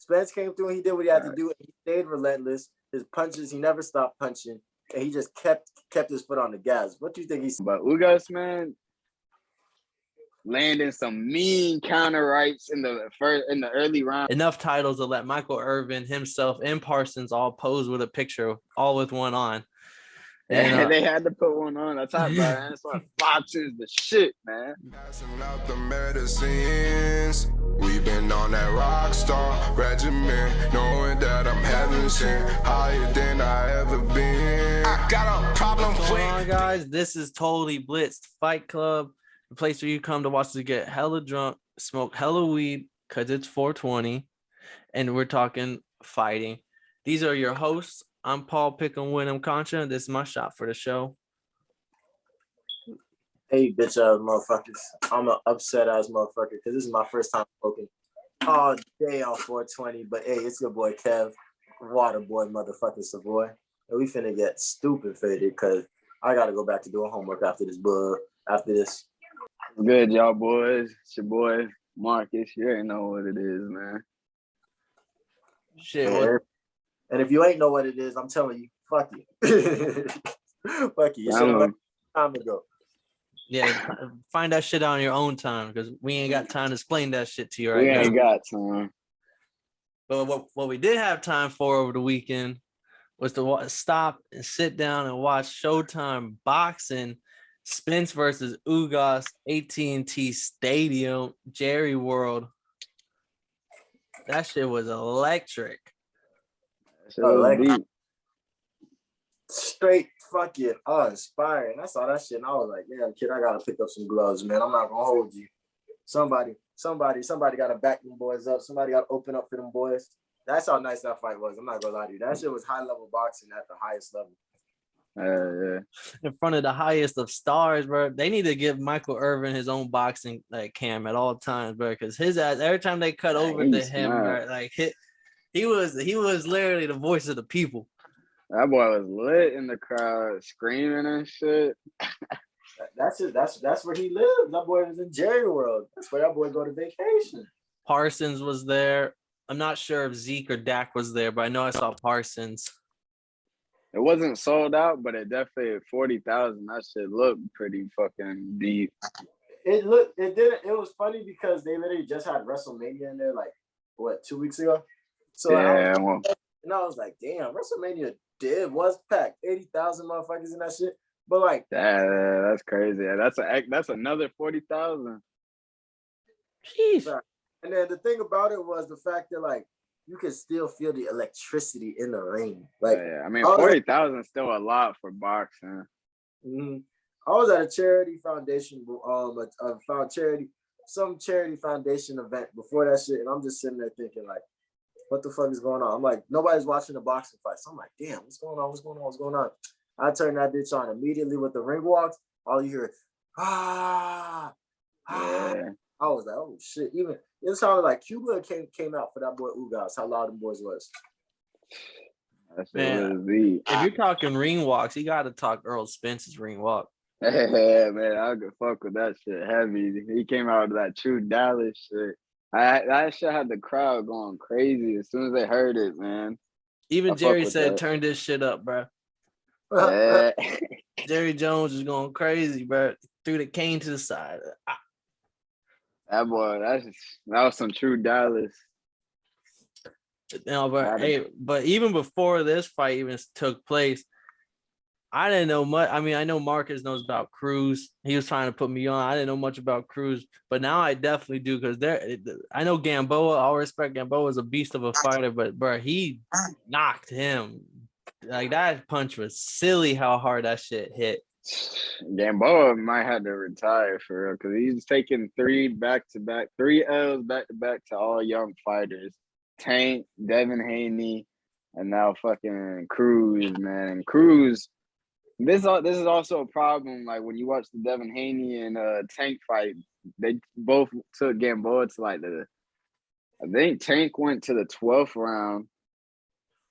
Spence came through and he did what he had to do. He stayed relentless. His punches, he never stopped punching, and he just kept his foot on the gas. What do you think he's? But Ugas, man, landing some mean counter rights in the early round. Enough titles to let Michael Irvin himself and Parsons all pose with a picture, all with one on. And they had to put one on. I talked about it. That's why boxing's the shit, man. Passing out the medicines. We've been on that rock star regimen, knowing that I'm heaven sent, higher than I ever been. I got a problem with. Come on, guys. This is Totally Blitzed Fight Club, the place where you come to watch us get hella drunk, smoke hella weed, because it's 420, and we're talking fighting. These are your hosts. I'm Paul Pickham Wyndham Concha. This is my shot for the show. Hey, bitch ass motherfuckers. I'm an upset ass motherfucker because this is my first time smoking all day on 420. But hey, it's your boy Kev, water boy motherfucker Savoy. And we finna get stupid faded because I gotta go back to doing homework after this. Good, y'all boys. It's your boy Marcus. You already know what it is, man. Shit. Yeah. And if you ain't know what it is, I'm telling you, fuck you. Fuck you. You should have left time ago. Yeah, find that shit out on your own time because we ain't got time to explain that shit to you right now. We ain't got time. But what we did have time for over the weekend was to stop and sit down and watch Showtime boxing, Spence versus Ugas, AT&T Stadium, Jerry World. That shit was electric. Straight fucking inspiring. I saw that shit and I was like, yeah, kid, I gotta pick up some gloves, man. I'm not gonna hold you. Somebody gotta back them boys up. Somebody gotta open up for them boys. That's how nice that fight was. I'm not gonna lie to you. That shit was high level boxing at the highest level. In front of the highest of stars, bro. They need to give Michael Irvin his own boxing cam at all times, bro. Because his ass, every time they cut over to him, bro, he was literally the voice of the people. That boy was lit in the crowd, screaming and shit. That's it. That's where he lived. That boy was in Jerry World. That's where that boy go to vacation. Parsons was there. I'm not sure if Zeke or Dak was there, but I know I saw Parsons. It wasn't sold out, but it definitely 40,000. That shit looked pretty fucking deep. It was funny because they literally just had WrestleMania in there, 2 weeks ago. So yeah, I was like, damn, WrestleMania was packed, 80,000 motherfuckers in that shit. But that's crazy. That's another 40,000. Jeez. And then the thing about it was the fact that you could still feel the electricity in the ring. I mean, 40,000 is still a lot for boxing. Mm-hmm. I was at a charity foundation, some charity foundation event before that shit, and I'm just sitting there thinking what the fuck is going on? I'm like, nobody's watching the boxing fight. So I'm like, damn, what's going on? I turned that bitch on immediately with the ring walks. All you hear is, ah. Yeah. I was like, oh shit. Even it sounded like Cuba came out for that boy Ugas, how loud them boys was. Man, if you're talking ring walks, you gotta talk Errol Spence's ring walk. Yeah, man, I could fuck with that shit heavy. He came out with that true Dallas shit. That shit had the crowd going crazy as soon as they heard it, man. Even Jerry said, turn this shit up, bro. Yeah. Jerry Jones is going crazy, bro. Threw the cane to the side. That boy, that was some true Dallas. No, but even before this fight even took place, I didn't know much. I mean, I know Marcus knows about Cruz. He was trying to put me on. I didn't know much about Cruz, but now I definitely do because I know Gamboa. I'll respect Gamboa as a beast of a fighter, but bro, he knocked him. That punch was silly how hard that shit hit. Gamboa might have to retire for real because he's taking 3 L's back to back to all young fighters. Tank, Devin Haney, and now fucking Cruz, man. And Cruz, this is also a problem. When you watch the Devin Haney and Tank fight, they both took Gamboa to I think Tank went to the 12th round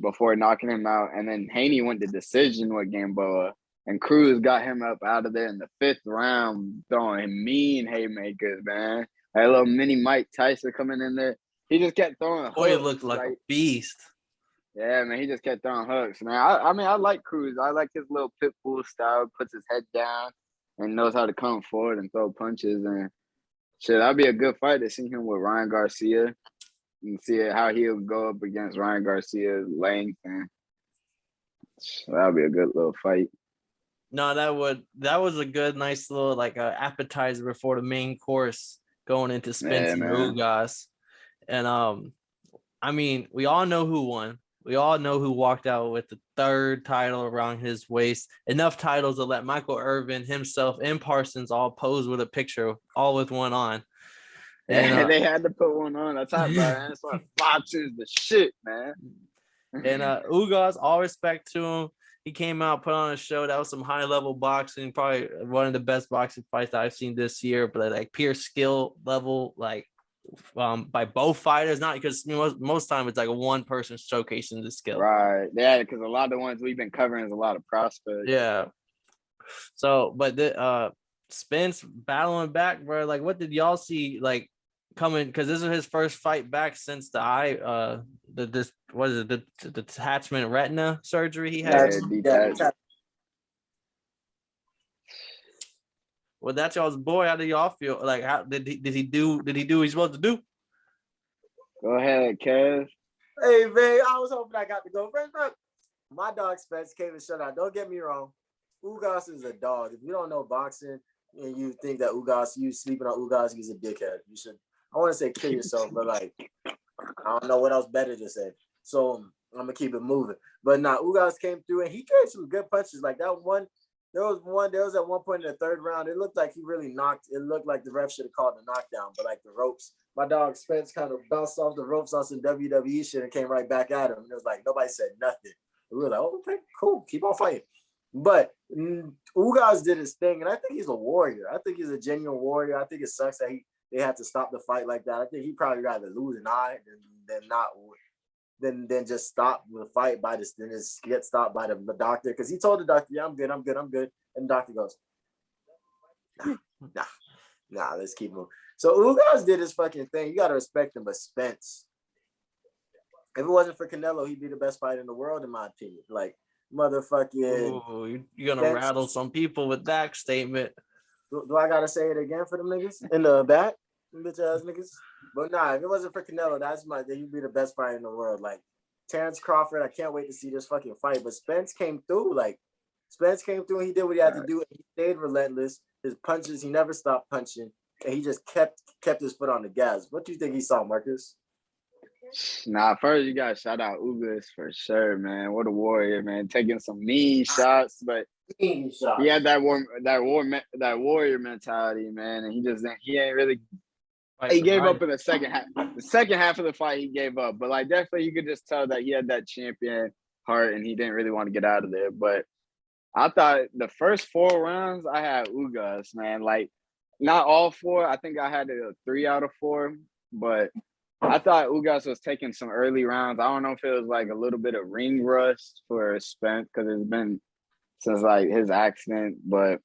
before knocking him out, and then Haney went to decision with Gamboa, and Cruz got him up out of there in the 5th round, throwing mean haymakers, man. Had a little mini Mike Tyson coming in there. he just kept throwing hooks. Boy, it looked like a beast. Yeah, man, he just kept throwing hooks, man. I mean, I like Cruz. I like his little pit bull style, puts his head down and knows how to come forward and throw punches. And shit, that'd be a good fight to see him with Ryan Garcia and see how he'll go up against Ryan Garcia's length. And that'd be a good little fight. No, that was a good, nice little like appetizer before the main course going into Spence and Ugas. And I mean, we all know who won. We all know who walked out with the third title around his waist. Enough titles to let Michael Irvin himself and Parsons all pose with a picture, all with one on. And they had to put one on. That's how, man. That's why boxing's the shit, man. And Ugas, all respect to him. He came out, put on a show. That was some high-level boxing, probably one of the best boxing fights that I've seen this year. But like pure skill level, like by both fighters, not because most time it's like a one person showcasing the skill. Right. Yeah, because a lot of the ones we've been covering is a lot of prospects. Yeah. So, but the Spence battling back, bro. Like, what did y'all see like coming? Because this is his first fight back since the detachment retina surgery he had. Yeah. Well, that's y'all's boy. How do y'all feel? Like, how did he do what he's supposed to do? Go ahead, Kev. Hey, man, I was hoping I got to go first. My dog Spence came and shut out. Don't get me wrong. Ugas is a dog. If you don't know boxing and you think that you sleeping on Ugas, he's a dickhead. You should, I want to say kill yourself, but like, I don't know what else better to say. So I'm going to keep it moving. But nah, Ugas came through and he gave some good punches. Like that one. There was at one point in the third round, it looked like he really knocked. It looked like the ref should have called the knockdown, but like the ropes, my dog Spence kind of bounced off the ropes on some WWE shit and came right back at him. And it was like, nobody said nothing. We were like, oh, okay, cool, keep on fighting. But Ugas did his thing, and I think he's a warrior. I think he's a genuine warrior. I think it sucks that they had to stop the fight like that. I think he'd probably rather lose an eye than not than just stop the fight by this, then just get stopped by the doctor. Because he told the doctor, yeah, I'm good. And the doctor goes, nah, let's keep moving. So Ugas did his fucking thing. You got to respect him. But Spence, if it wasn't for Canelo, he'd be the best fighter in the world, in my opinion. Like, motherfucking. Ooh, you're going to rattle some people with that statement. Do I got to say it again for them niggas in the back? Bitch ass niggas. But nah, if it wasn't for Canelo, he'd be the best fighter in the world. Like Terrence Crawford, I can't wait to see this fucking fight. But Spence came through. And he did what he had to do. He stayed relentless. His punches, he never stopped punching. And he just kept his foot on the gas. What do you think he saw, Marcus? Nah, first you gotta shout out Ugas for sure, man. What a warrior, man. Taking some mean shots, but he had that warrior mentality, man. And he ain't really. He gave up in the second half. The second half of the fight, he gave up. But like definitely, you could just tell that he had that champion heart, and he didn't really want to get out of there. But I thought the first 4 rounds, I had Ugas, man. Like not all 4. I think I had a 3 out of 4. But I thought Ugas was taking some early rounds. I don't know if it was like a little bit of ring rust for Spence because it's been since like his accident. But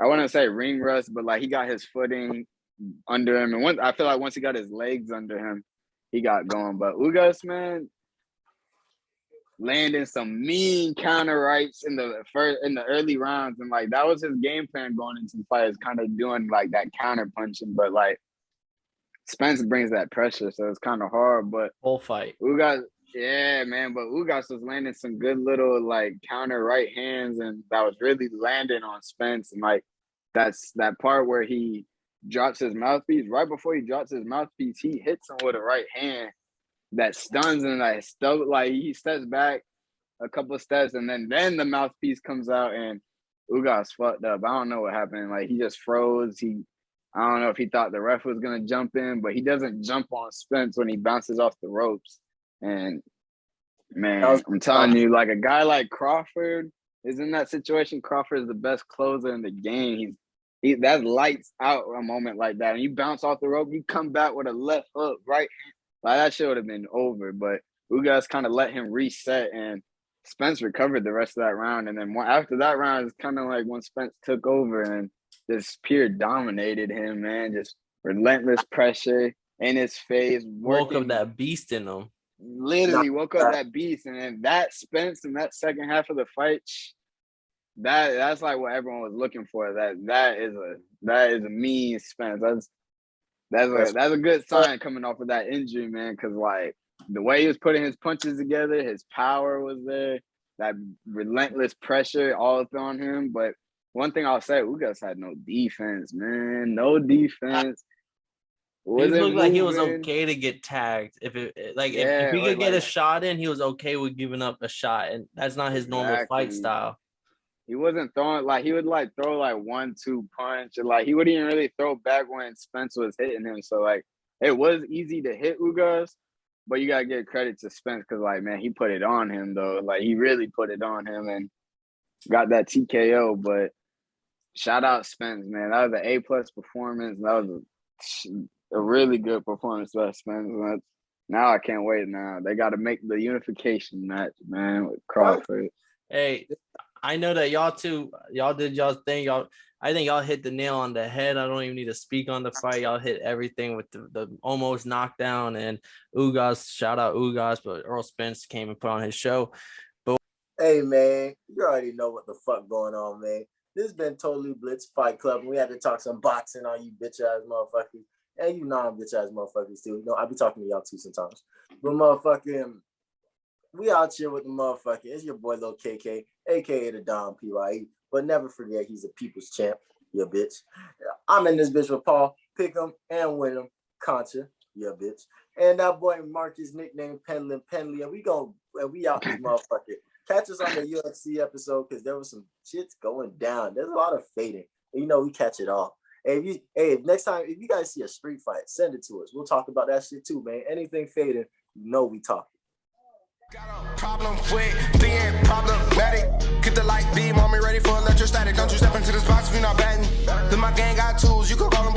I wouldn't say ring rust, but like he got his footing under him, and I feel like once he got his legs under him, he got going. But Ugas, man, landing some mean counter rights in the early rounds, and like that was his game plan going into the fight, is kind of doing like that counter punching. But like Spence brings that pressure, so it's kind of hard. But whole fight, Ugas, yeah, man. But Ugas was landing some good little like counter right hands, and that was really landing on Spence. And like that's that part where he drops his mouthpiece. Right before he drops his mouthpiece, he hits him with a right hand that stuns him. Like he steps back a couple of steps, and then the mouthpiece comes out, and Ugas fucked up. I don't know what happened. Like he just froze. I don't know if he thought the ref was gonna jump in, but he doesn't jump on Spence when he bounces off the ropes. And man, I'm telling you, like a guy like Crawford is in that situation. Crawford is the best closer in the game. That lights out a moment like that. And you bounce off the rope, you come back with a left hook, right hand. Like that shit would have been over. But Ugas kind of let him reset, and Spence recovered the rest of that round. And then after that round, it's kind of like when Spence took over and just pure dominated him, man. Just relentless pressure. in his face. Woke up that beast in him. Literally woke up that beast. And then that Spence in that second half of the fight, that's like what everyone was looking for. That is a mean Spence. That's a good sign coming off of that injury, man. Because like the way he was putting his punches together, his power was there. That relentless pressure all on him. But one thing I'll say, Ugas had no defense, man. No defense. He looked like he was okay to get tagged. If he could get a shot in, he was okay with giving up a shot, and that's not his normal fight style. He wasn't throwing he would throw 1-2 punch, and he wouldn't even really throw back when Spence was hitting him. So it was easy to hit Ugas, but you gotta give credit to Spence because man, he put it on him though. He really put it on him and got that TKO. But shout out Spence, man. That was an A+ performance. That was a really good performance by Spence. Now I can't wait. Now they got to make the unification match, man, with Crawford. Hey, I know that y'all did y'all thing. I think y'all hit the nail on the head. I don't even need to speak on the fight. Y'all hit everything with the almost knockdown and Ugas. Shout out Ugas, but Errol Spence came and put on his show. But hey, man, you already know what the fuck going on, man. This has been Totally Blitz Fight Club, and we had to talk some boxing on you bitch ass motherfuckers. And you non-bitch ass motherfuckers too. I be talking to y'all too sometimes. But motherfucking, we out here with the motherfucking, it's your boy Lil KK, aka the Don PYE. But never forget he's a people's champ, you bitch. I'm in this bitch with Paul, pick him and win him, Concha, you bitch. And that boy Marcus, nickname Penley, and we out this motherfucker. Catch us on the UFC episode because there was some shits going down. There's a lot of fading. And we catch it all. Hey, next time, if you guys see a street fight, send it to us. We'll talk about that shit too, man. Anything fading, we talking. Got a problem with being problematic. Get the light beam on me ready for electrostatic. Don't you step into this box if you're not batting. Then my gang got tools, you can call them